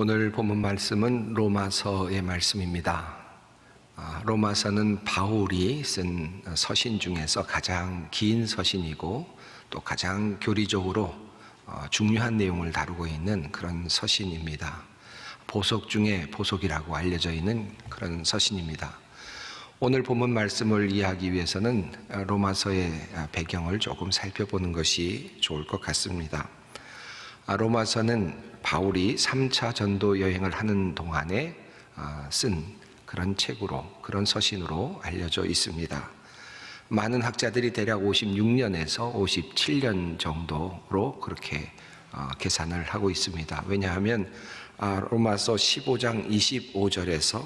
오늘 본문 말씀은 로마서의 말씀입니다. 로마서는 바울이 쓴 서신 중에서 가장 긴 서신이고 또 가장 교리적으로 중요한 내용을 다루고 있는 그런 서신입니다. 보석 중에 보석이라고 알려져 있는 그런 서신입니다. 오늘 본문 말씀을 이해하기 위해서는 로마서의 배경을 조금 살펴보는 것이 좋을 것 같습니다. 로마서는 바울이 3차 전도 여행을 하는 동안에 쓴 그런 책으로, 그런 서신으로 알려져 있습니다. 많은 학자들이 대략 56년에서 57년 정도로 그렇게 계산을 하고 있습니다. 왜냐하면 로마서 15장 25절에서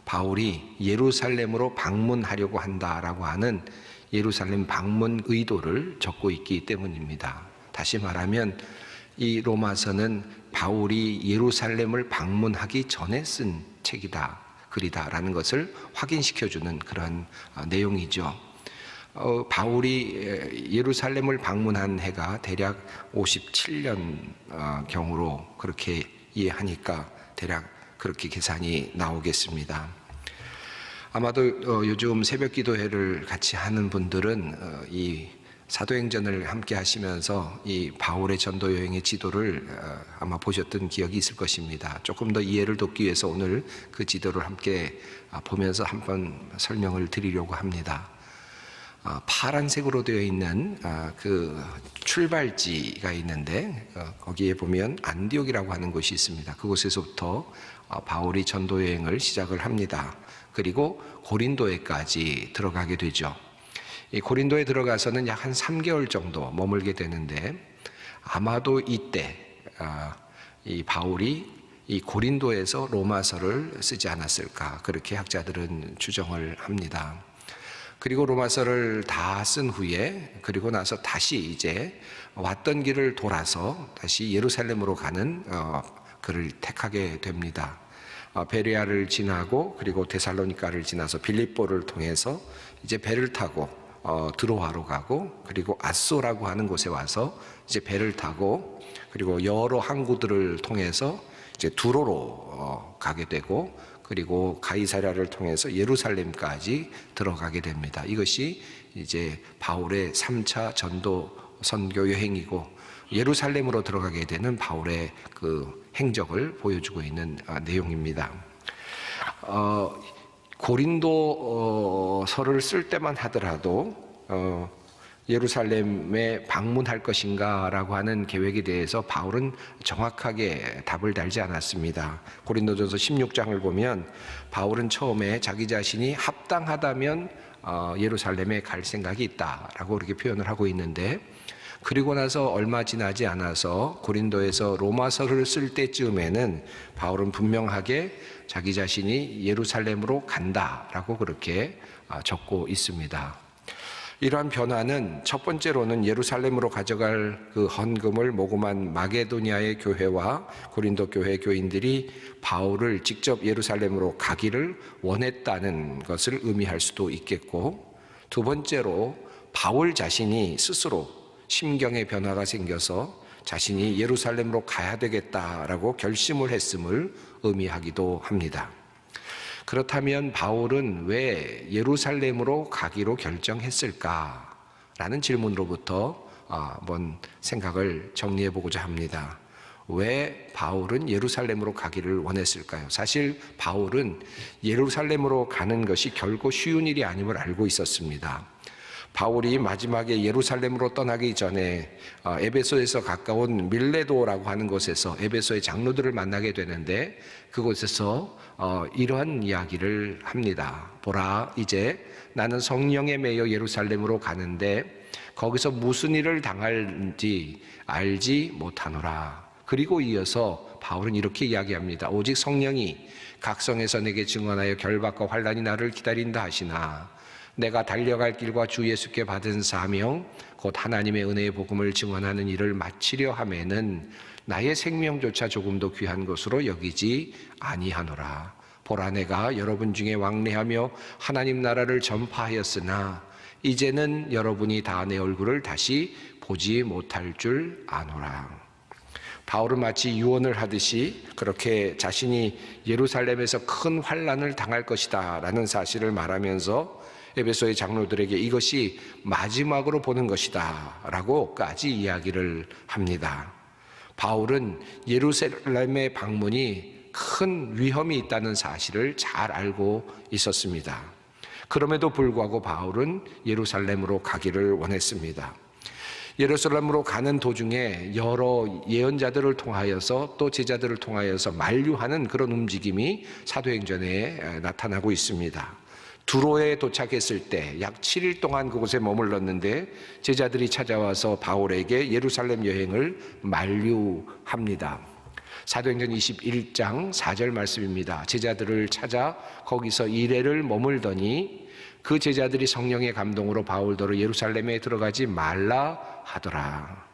바울이 예루살렘으로 방문하려고 한다라고 하는 예루살렘 방문 의도를 적고 있기 때문입니다. 다시 말하면 이 로마서는 바울이 예루살렘을 방문하기 전에 쓴 책이다, 글이다라는 것을 확인시켜주는 그런 내용이죠. 바울이 예루살렘을 방문한 해가 대략 57년 경으로 그렇게 이해하니까 대략 그렇게 계산이 나오겠습니다. 아마도 요즘 새벽 기도회를 같이 하는 분들은 이 사도행전을 함께 하시면서 이 바울의 전도 여행의 지도를 아마 보셨던 기억이 있을 것입니다. 조금 더 이해를 돕기 위해서 오늘 그 지도를 함께 보면서 한번 설명을 드리려고 합니다. 파란색으로 되어 있는 그 출발지가 있는데 거기에 보면 안디옥이라고 하는 곳이 있습니다. 그곳에서부터 바울이 전도 여행을 시작을 합니다. 그리고 고린도에까지 들어가게 되죠. 이 고린도에 들어가서는 약 한 3개월 정도 머물게 되는데 아마도 이때 이 바울이 이 고린도에서 로마서를 쓰지 않았을까, 그렇게 학자들은 추정을 합니다. 그리고 로마서를 다 쓴 후에 그리고 나서 다시 이제 왔던 길을 돌아서 다시 예루살렘으로 가는 그를 택하게 됩니다. 베레아를 지나고 그리고 데살로니가를 지나서 빌립보를 통해서 이제 배를 타고 드로아로 가고 그리고 아소라고 하는 곳에 와서 이제 배를 타고 그리고 여러 항구들을 통해서 이제 두로로 가게 되고 그리고 가이사랴를 통해서 예루살렘까지 들어가게 됩니다. 이것이 이제 바울의 3차 전도 선교 여행이고 예루살렘으로 들어가게 되는 바울의 그 행적을 보여주고 있는 내용입니다. 고린도서를 쓸 때만 하더라도 예루살렘에 방문할 것인가 라고 하는 계획에 대해서 바울은 정확하게 답을 달지 않았습니다. 고린도전서 16장을 보면 바울은 처음에 자기 자신이 합당하다면 예루살렘에 갈 생각이 있다라고 그렇게 표현을 하고 있는데, 그리고 나서 얼마 지나지 않아서 고린도에서 로마서를 쓸 때쯤에는 바울은 분명하게 자기 자신이 예루살렘으로 간다라고 그렇게 적고 있습니다. 이러한 변화는 첫 번째로는 예루살렘으로 가져갈 그 헌금을 모금한 마게도니아의 교회와 고린도 교회 교인들이 바울을 직접 예루살렘으로 가기를 원했다는 것을 의미할 수도 있겠고, 두 번째로 바울 자신이 스스로 심경의 변화가 생겨서 자신이 예루살렘으로 가야 되겠다라고 결심을 했음을 의미하기도 합니다. 그렇다면 바울은 왜 예루살렘으로 가기로 결정했을까라는 질문으로부터 한번 생각을 정리해 보고자 합니다. 왜 바울은 예루살렘으로 가기를 원했을까요? 사실 바울은 예루살렘으로 가는 것이 결코 쉬운 일이 아님을 알고 있었습니다. 바울이 마지막에 예루살렘으로 떠나기 전에 에베소에서 가까운 밀레도라고 하는 곳에서 에베소의 장로들을 만나게 되는데 그곳에서 이러한 이야기를 합니다. 보라, 이제 나는 성령에 매여 예루살렘으로 가는데 거기서 무슨 일을 당할지 알지 못하노라. 그리고 이어서 바울은 이렇게 이야기합니다. 오직 성령이 각성에서 내게 증언하여 결박과 환난이 나를 기다린다 하시나 내가 달려갈 길과 주 예수께 받은 사명 곧 하나님의 은혜의 복음을 증언하는 일을 마치려 하면은 나의 생명조차 조금도 귀한 것으로 여기지 아니하노라. 보라, 내가 여러분 중에 왕래하며 하나님 나라를 전파하였으나 이제는 여러분이 다 내 얼굴을 다시 보지 못할 줄 아노라. 바울은 마치 유언을 하듯이 그렇게 자신이 예루살렘에서 큰 환난을 당할 것이다 라는 사실을 말하면서 에베소의 장로들에게 이것이 마지막으로 보는 것이다 라고까지 이야기를 합니다. 바울은 예루살렘의 방문이 큰 위험이 있다는 사실을 잘 알고 있었습니다. 그럼에도 불구하고 바울은 예루살렘으로 가기를 원했습니다. 예루살렘으로 가는 도중에 여러 예언자들을 통하여서 또 제자들을 통하여서 만류하는 그런 움직임이 사도행전에 나타나고 있습니다. 두로에 도착했을 때 약 7일 동안 그곳에 머물렀는데 제자들이 찾아와서 바울에게 예루살렘 여행을 만류합니다. 사도행전 21장 4절 말씀입니다. 제자들을 찾아 거기서 이래를 머물더니 그 제자들이 성령의 감동으로 바울더러 예루살렘에 들어가지 말라 하더라.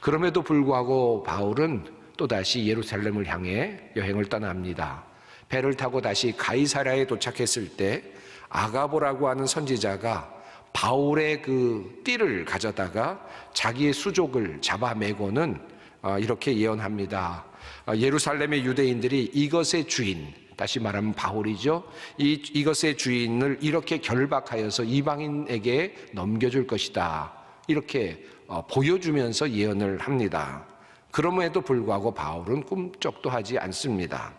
그럼에도 불구하고 바울은 또다시 예루살렘을 향해 여행을 떠납니다. 배를 타고 다시 가이사랴에 도착했을 때 아가보라고 하는 선지자가 바울의 그 띠를 가져다가 자기의 수족을 잡아매고는 이렇게 예언합니다. 예루살렘의 유대인들이 이것의 주인, 다시 말하면 바울이죠. 이것의 주인을 이렇게 결박하여서 이방인에게 넘겨줄 것이다. 이렇게 보여주면서 예언을 합니다. 그럼에도 불구하고 바울은 꿈쩍도 하지 않습니다.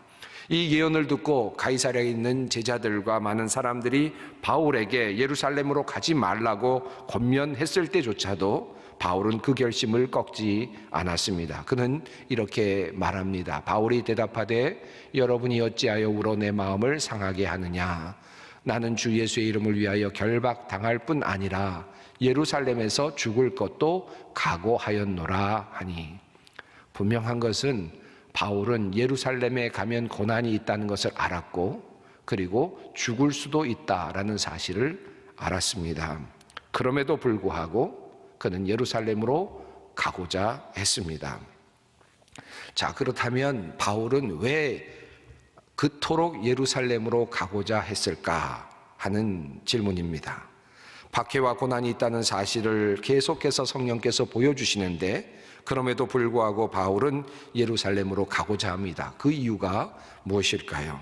이 예언을 듣고 가이사랴에 있는 제자들과 많은 사람들이 바울에게 예루살렘으로 가지 말라고 권면했을 때조차도 바울은 그 결심을 꺾지 않았습니다. 그는 이렇게 말합니다. 바울이 대답하되 여러분이 어찌하여 울어 내 마음을 상하게 하느냐. 나는 주 예수의 이름을 위하여 결박당할 뿐 아니라 예루살렘에서 죽을 것도 각오하였노라 하니. 분명한 것은 바울은 예루살렘에 가면 고난이 있다는 것을 알았고 그리고 죽을 수도 있다라는 사실을 알았습니다. 그럼에도 불구하고 그는 예루살렘으로 가고자 했습니다. 자, 그렇다면 바울은 왜 그토록 예루살렘으로 가고자 했을까 하는 질문입니다. 박해와 고난이 있다는 사실을 계속해서 성령께서 보여주시는데 그럼에도 불구하고 바울은 예루살렘으로 가고자 합니다. 그 이유가 무엇일까요?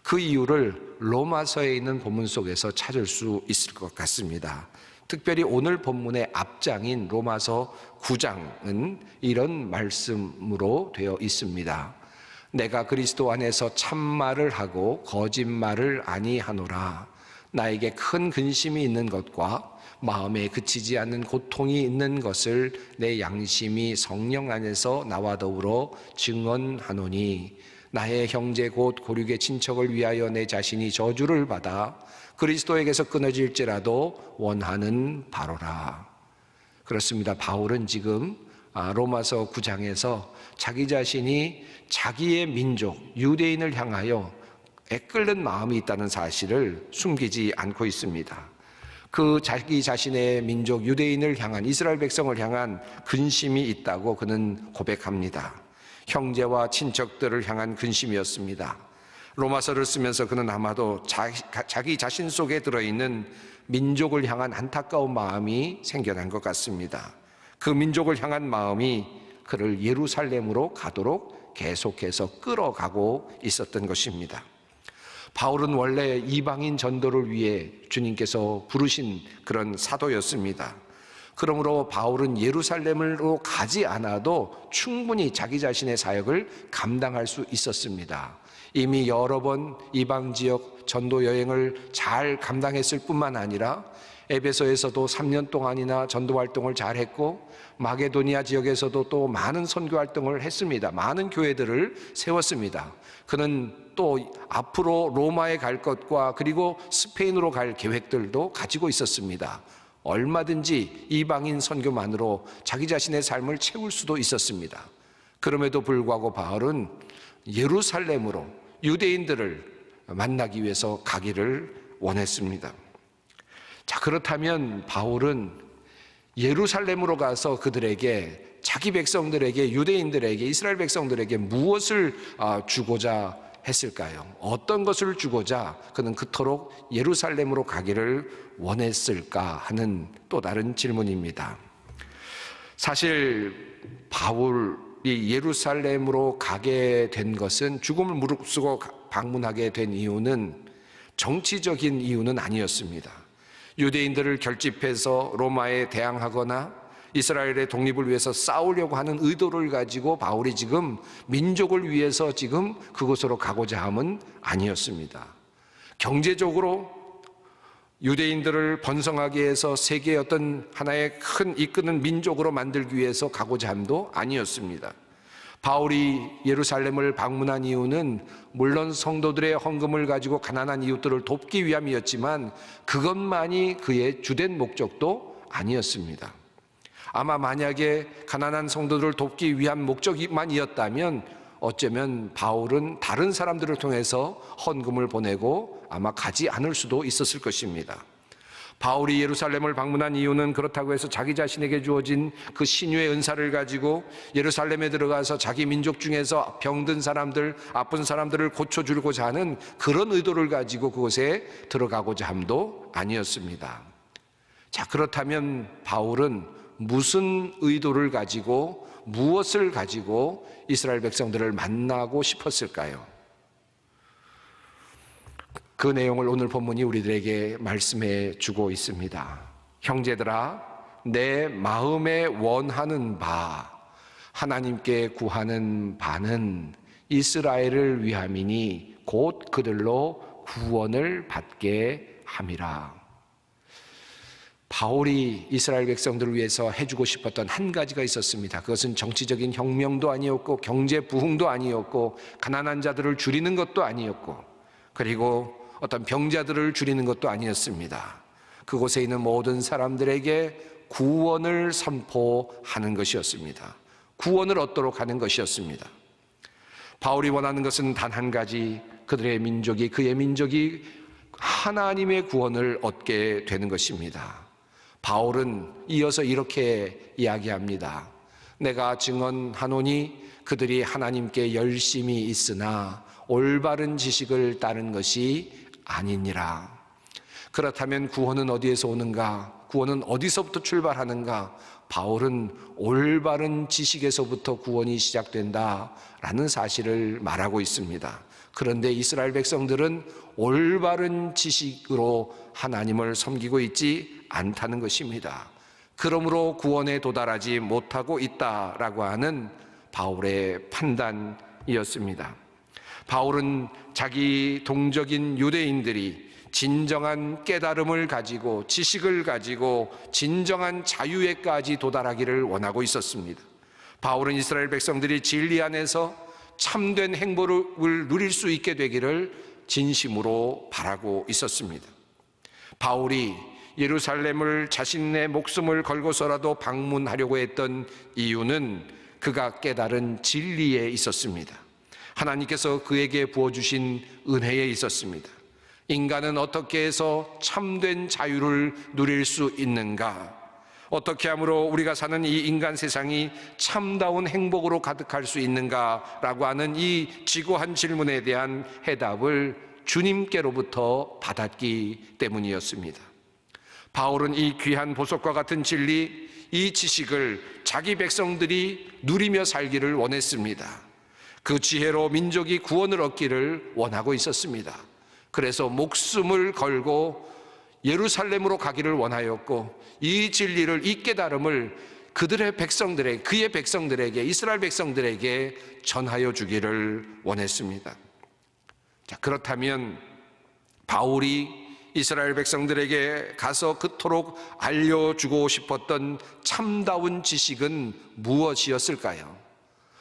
그 이유를 로마서에 있는 본문 속에서 찾을 수 있을 것 같습니다. 특별히 오늘 본문의 앞장인 로마서 9장은 이런 말씀으로 되어 있습니다. 내가 그리스도 안에서 참말을 하고 거짓말을 아니하노라. 나에게 큰 근심이 있는 것과 마음에 그치지 않는 고통이 있는 것을 내 양심이 성령 안에서 나와 더불어 증언하노니 나의 형제 곧 고륙의 친척을 위하여 내 자신이 저주를 받아 그리스도에게서 끊어질지라도 원하는 바로라. 그렇습니다. 바울은 지금 로마서 9장에서 자기 자신이 자기의 민족 유대인을 향하여 애끓는 마음이 있다는 사실을 숨기지 않고 있습니다. 그 자기 자신의 민족 유대인을 향한, 이스라엘 백성을 향한 근심이 있다고 그는 고백합니다. 형제와 친척들을 향한 근심이었습니다. 로마서를 쓰면서 그는 아마도 자기 자신 속에 들어있는 민족을 향한 안타까운 마음이 생겨난 것 같습니다. 그 민족을 향한 마음이 그를 예루살렘으로 가도록 계속해서 끌어가고 있었던 것입니다. 바울은 원래 이방인 전도를 위해 주님께서 부르신 그런 사도였습니다. 그러므로 바울은 예루살렘으로 가지 않아도 충분히 자기 자신의 사역을 감당할 수 있었습니다. 이미 여러 번 이방 지역 전도 여행을 잘 감당했을 뿐만 아니라 에베소에서도 3년 동안이나 전도 활동을 잘 했고 마게도니아 지역에서도 또 많은 선교 활동을 했습니다. 많은 교회들을 세웠습니다. 그는 또 앞으로 로마에 갈 것과 그리고 스페인으로 갈 계획들도 가지고 있었습니다. 얼마든지 이방인 선교만으로 자기 자신의 삶을 채울 수도 있었습니다. 그럼에도 불구하고 바울은 예루살렘으로 유대인들을 만나기 위해서 가기를 원했습니다. 자, 그렇다면 바울은 예루살렘으로 가서 그들에게, 자기 백성들에게, 유대인들에게, 이스라엘 백성들에게 무엇을 주고자 했을까요? 어떤 것을 주고자 그는 그토록 예루살렘으로 가기를 원했을까 하는 또 다른 질문입니다. 사실 바울 이 예루살렘으로 가게 된 것은, 죽음을 무릅쓰고 방문하게 된 이유는 정치적인 이유는 아니었습니다. 유대인들을 결집해서 로마에 대항하거나 이스라엘의 독립을 위해서 싸우려고 하는 의도를 가지고 바울이 지금 민족을 위해서 지금 그곳으로 가고자 함은 아니었습니다. 경제적으로 유대인들을 번성하게 해서 세계의 어떤 하나의 큰 이끄는 민족으로 만들기 위해서 가고자 함도 아니었습니다. 바울이 예루살렘을 방문한 이유는 물론 성도들의 헌금을 가지고 가난한 이웃들을 돕기 위함이었지만 그것만이 그의 주된 목적도 아니었습니다. 아마 만약에 가난한 성도들을 돕기 위한 목적만이었다면 어쩌면 바울은 다른 사람들을 통해서 헌금을 보내고 아마 가지 않을 수도 있었을 것입니다. 바울이 예루살렘을 방문한 이유는 그렇다고 해서 자기 자신에게 주어진 그 신유의 은사를 가지고 예루살렘에 들어가서 자기 민족 중에서 병든 사람들, 아픈 사람들을 고쳐주고자 하는 그런 의도를 가지고 그곳에 들어가고자 함도 아니었습니다. 자, 그렇다면 바울은 무슨 의도를 가지고, 무엇을 가지고 이스라엘 백성들을 만나고 싶었을까요? 그 내용을 오늘 본문이 우리들에게 말씀해 주고 있습니다. 형제들아, 내 마음에 원하는 바, 하나님께 구하는 바는 이스라엘을 위함이니 곧 그들로 구원을 받게 함이라. 바울이 이스라엘 백성들을 위해서 해주고 싶었던 한 가지가 있었습니다. 그것은 정치적인 혁명도 아니었고 경제 부흥도 아니었고 가난한 자들을 줄이는 것도 아니었고 그리고 어떤 병자들을 줄이는 것도 아니었습니다. 그곳에 있는 모든 사람들에게 구원을 선포하는 것이었습니다. 구원을 얻도록 하는 것이었습니다. 바울이 원하는 것은 단 한 가지, 그의 민족이 하나님의 구원을 얻게 되는 것입니다. 바울은 이어서 이렇게 이야기합니다. 내가 증언하노니 그들이 하나님께 열심히 있으나 올바른 지식을 따른 것이 아니니라. 그렇다면 구원은 어디에서 오는가? 구원은 어디서부터 출발하는가? 바울은 올바른 지식에서부터 구원이 시작된다라는 사실을 말하고 있습니다. 그런데 이스라엘 백성들은 올바른 지식으로 하나님을 섬기고 있지 않다는 것입니다. 그러므로 구원에 도달하지 못하고 있다라고 하는 바울의 판단이었습니다. 바울은 자기 동족인 유대인들이 진정한 깨달음을 가지고 지식을 가지고 진정한 자유에까지 도달하기를 원하고 있었습니다. 바울은 이스라엘 백성들이 진리 안에서 참된 행복을 누릴 수 있게 되기를 진심으로 바라고 있었습니다. 바울이 예루살렘을 자신의 목숨을 걸고서라도 방문하려고 했던 이유는 그가 깨달은 진리에 있었습니다. 하나님께서 그에게 부어주신 은혜에 있었습니다. 인간은 어떻게 해서 참된 자유를 누릴 수 있는가? 어떻게 함으로 우리가 사는 이 인간 세상이 참다운 행복으로 가득할 수 있는가라고 하는 이 지고한 질문에 대한 해답을 주님께로부터 받았기 때문이었습니다. 바울은 이 귀한 보석과 같은 진리, 이 지식을 자기 백성들이 누리며 살기를 원했습니다. 그 지혜로 민족이 구원을 얻기를 원하고 있었습니다. 그래서 목숨을 걸고 예루살렘으로 가기를 원하였고 이 진리를, 이 깨달음을 그의 백성들에게, 이스라엘 백성들에게 전하여 주기를 원했습니다. 자, 그렇다면 바울이 이스라엘 백성들에게 가서 그토록 알려주고 싶었던 참다운 지식은 무엇이었을까요?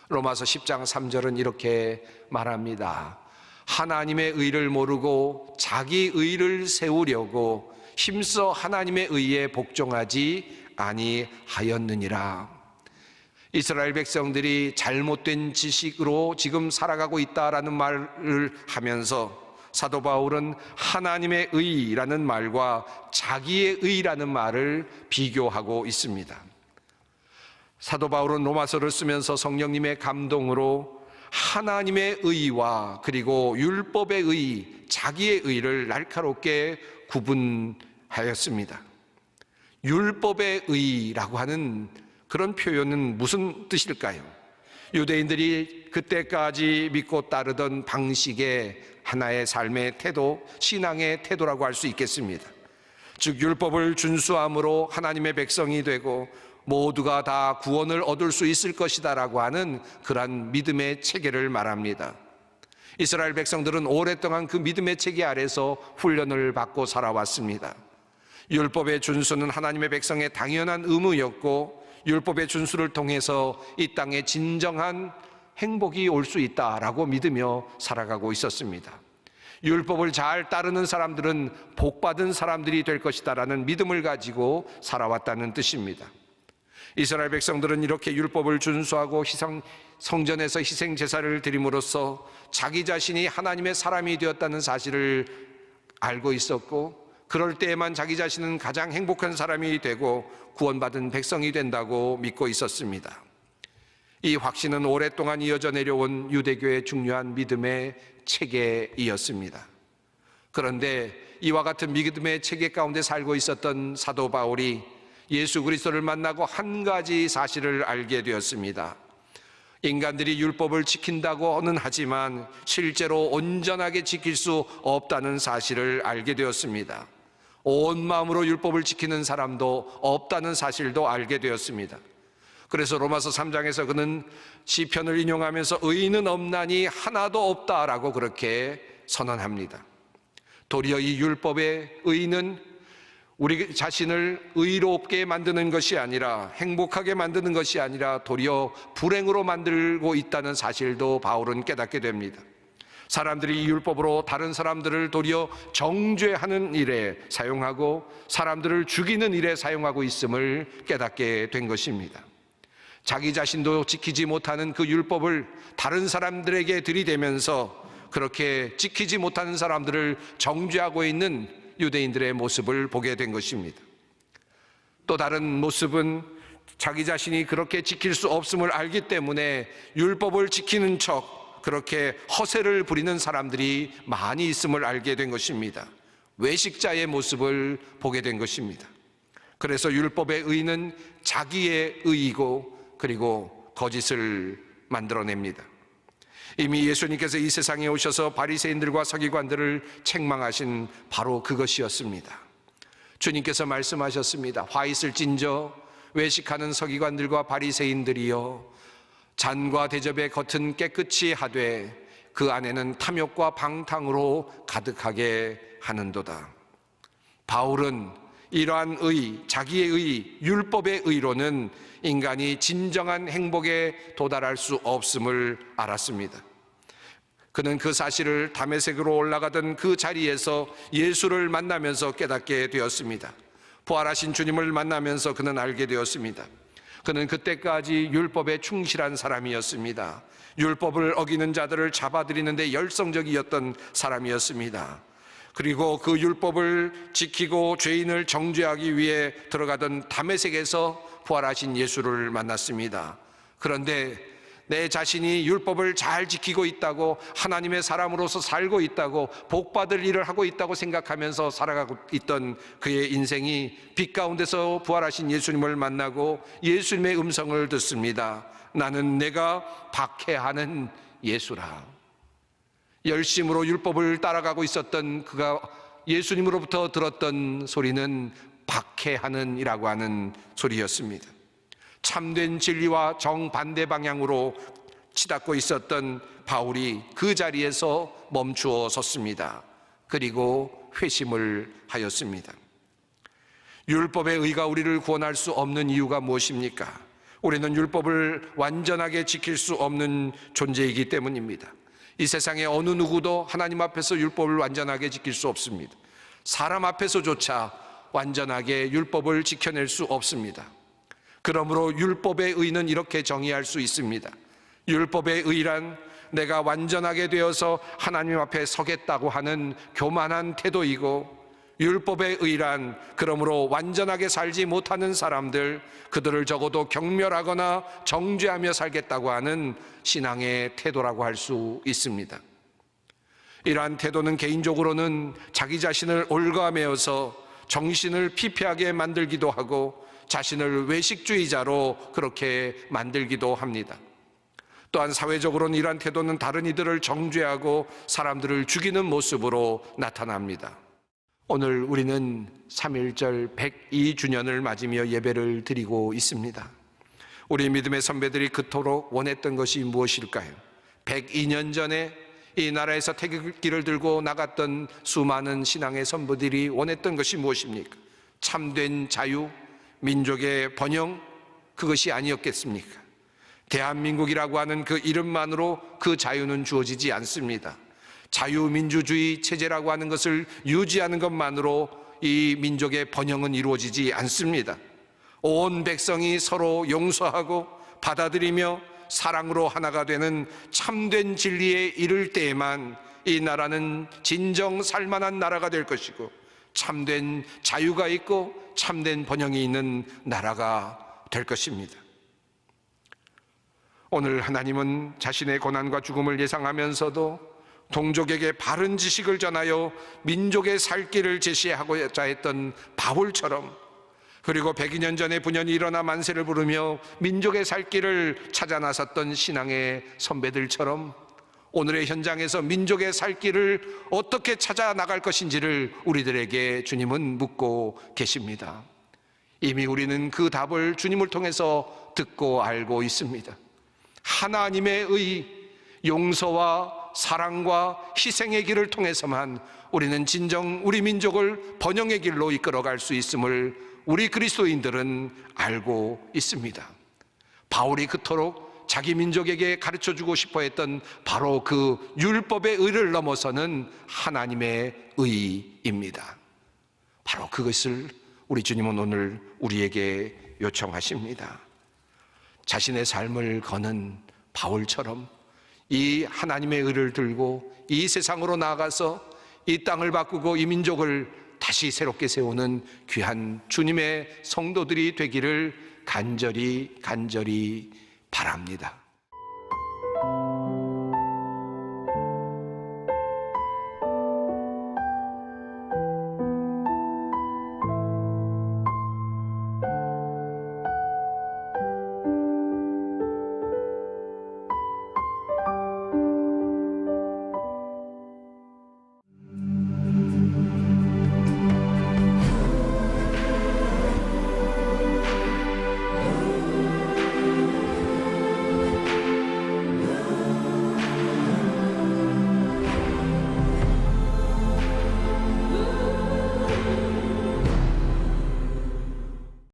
로마서 10장 3절은 이렇게 말합니다. 하나님의 의를 모르고 자기 의를 세우려고 힘써 하나님의 의에 복종하지 아니하였느니라. 이스라엘 백성들이 잘못된 지식으로 지금 살아가고 있다라는 말을 하면서 사도 바울은 하나님의 의라는 말과 자기의 의라는 말을 비교하고 있습니다. 사도 바울은 로마서를 쓰면서 성령님의 감동으로 하나님의 의와 그리고 율법의 의, 자기의 의를 날카롭게 구분하였습니다. 율법의 의라고 하는 그런 표현은 무슨 뜻일까요? 유대인들이 그때까지 믿고 따르던 방식의 하나의 삶의 태도, 신앙의 태도라고 할 수 있겠습니다. 즉 율법을 준수함으로 하나님의 백성이 되고 모두가 다 구원을 얻을 수 있을 것이다 라고 하는 그러한 믿음의 체계를 말합니다. 이스라엘 백성들은 오랫동안 그 믿음의 체계 아래서 훈련을 받고 살아왔습니다. 율법의 준수는 하나님의 백성의 당연한 의무였고 율법의 준수를 통해서 이 땅에 진정한 행복이 올 수 있다라고 믿으며 살아가고 있었습니다. 율법을 잘 따르는 사람들은 복받은 사람들이 될 것이다라는 믿음을 가지고 살아왔다는 뜻입니다. 이스라엘 백성들은 이렇게 율법을 준수하고 성전에서 희생 제사를 드림으로써 자기 자신이 하나님의 사람이 되었다는 사실을 알고 있었고, 그럴 때에만 자기 자신은 가장 행복한 사람이 되고 구원받은 백성이 된다고 믿고 있었습니다. 이 확신은 오랫동안 이어져 내려온 유대교의 중요한 믿음의 체계이었습니다. 그런데 이와 같은 믿음의 체계 가운데 살고 있었던 사도 바울이 예수 그리스도를 만나고 한 가지 사실을 알게 되었습니다. 인간들이 율법을 지킨다고는 하지만 실제로 온전하게 지킬 수 없다는 사실을 알게 되었습니다. 온 마음으로 율법을 지키는 사람도 없다는 사실도 알게 되었습니다. 그래서 로마서 3장에서 그는 시편을 인용하면서 의인은 없나니 하나도 없다라고 그렇게 선언합니다. 도리어 이 율법의 의인은 우리 자신을 의롭게 만드는 것이 아니라, 행복하게 만드는 것이 아니라 도리어 불행으로 만들고 있다는 사실도 바울은 깨닫게 됩니다. 사람들이 이 율법으로 다른 사람들을 도리어 정죄하는 일에 사용하고 사람들을 죽이는 일에 사용하고 있음을 깨닫게 된 것입니다. 자기 자신도 지키지 못하는 그 율법을 다른 사람들에게 들이대면서 그렇게 지키지 못하는 사람들을 정죄하고 있는 유대인들의 모습을 보게 된 것입니다. 또 다른 모습은 자기 자신이 그렇게 지킬 수 없음을 알기 때문에 율법을 지키는 척 그렇게 허세를 부리는 사람들이 많이 있음을 알게 된 것입니다. 외식자의 모습을 보게 된 것입니다. 그래서 율법의 의는 자기의 의이고 그리고 거짓을 만들어냅니다. 이미 예수님께서 이 세상에 오셔서 바리새인들과 서기관들을 책망하신 바로 그것이었습니다. 주님께서 말씀하셨습니다. 화 있을진저 외식하는 서기관들과 바리새인들이여, 잔과 대접의 겉은 깨끗이 하되 그 안에는 탐욕과 방탕으로 가득하게 하는도다. 바울은 이러한 의, 자기의 의, 율법의 의로는 인간이 진정한 행복에 도달할 수 없음을 알았습니다. 그는 그 사실을 다메섹으로 올라가던 그 자리에서 예수를 만나면서 깨닫게 되었습니다. 부활하신 주님을 만나면서 그는 알게 되었습니다. 그는 그때까지 율법에 충실한 사람이었습니다. 율법을 어기는 자들을 잡아들이는데 열성적이었던 사람이었습니다. 그리고 그 율법을 지키고 죄인을 정죄하기 위해 들어가던 다메섹에서 부활하신 예수를 만났습니다. 그런데 내 자신이 율법을 잘 지키고 있다고, 하나님의 사람으로서 살고 있다고, 복받을 일을 하고 있다고 생각하면서 살아가고 있던 그의 인생이 빛 가운데서 부활하신 예수님을 만나고 예수님의 음성을 듣습니다. 나는 내가 박해하는 예수라. 열심으로 율법을 따라가고 있었던 그가 예수님으로부터 들었던 소리는 박해하는 이라고 하는 소리였습니다. 참된 진리와 정반대 방향으로 치닫고 있었던 바울이 그 자리에서 멈추어 섰습니다. 그리고 회심을 하였습니다. 율법의 의가 우리를 구원할 수 없는 이유가 무엇입니까? 우리는 율법을 완전하게 지킬 수 없는 존재이기 때문입니다. 이 세상의 어느 누구도 하나님 앞에서 율법을 완전하게 지킬 수 없습니다. 사람 앞에서조차 완전하게 율법을 지켜낼 수 없습니다. 그러므로 율법의 의는 이렇게 정의할 수 있습니다. 율법의 의란 내가 완전하게 되어서 하나님 앞에 서겠다고 하는 교만한 태도이고, 율법의 의란 그러므로 완전하게 살지 못하는 사람들, 그들을 적어도 경멸하거나 정죄하며 살겠다고 하는 신앙의 태도라고 할 수 있습니다. 이러한 태도는 개인적으로는 자기 자신을 올가매어서 정신을 피폐하게 만들기도 하고 자신을 외식주의자로 그렇게 만들기도 합니다. 또한 사회적으로는 이러한 태도는 다른 이들을 정죄하고 사람들을 죽이는 모습으로 나타납니다. 오늘 우리는 3.1절 102주년을 맞으며 예배를 드리고 있습니다. 우리 믿음의 선배들이 그토록 원했던 것이 무엇일까요? 102년 전에 이 나라에서 태극기를 들고 나갔던 수많은 신앙의 선배들이 원했던 것이 무엇입니까? 참된 자유, 민족의 번영, 그것이 아니었겠습니까? 대한민국이라고 하는 그 이름만으로 그 자유는 주어지지 않습니다. 자유민주주의 체제라고 하는 것을 유지하는 것만으로 이 민족의 번영은 이루어지지 않습니다. 온 백성이 서로 용서하고 받아들이며 사랑으로 하나가 되는 참된 진리에 이를 때에만 이 나라는 진정 살만한 나라가 될 것이고 참된 자유가 있고 참된 번영이 있는 나라가 될 것입니다. 오늘 하나님은 자신의 고난과 죽음을 예상하면서도 동족에게 바른 지식을 전하여 민족의 살 길을 제시하고자 했던 바울처럼, 그리고 102년 전에 분연히 일어나 만세를 부르며 민족의 살 길을 찾아 나섰던 신앙의 선배들처럼 오늘의 현장에서 민족의 살 길을 어떻게 찾아 나갈 것인지를 우리들에게 주님은 묻고 계십니다. 이미 우리는 그 답을 주님을 통해서 듣고 알고 있습니다. 하나님의 의, 용서와 사랑과 희생의 길을 통해서만 우리는 진정 우리 민족을 번영의 길로 이끌어갈 수 있음을 우리 그리스도인들은 알고 있습니다. 바울이 그토록 자기 민족에게 가르쳐주고 싶어 했던 바로 그 율법의 의를 넘어서는 하나님의 의입니다. 바로 그것을 우리 주님은 오늘 우리에게 요청하십니다. 자신의 삶을 거는 바울처럼 이 하나님의 의를 들고 이 세상으로 나아가서 이 땅을 바꾸고 이 민족을 다시 새롭게 세우는 귀한 주님의 성도들이 되기를 간절히 바랍니다.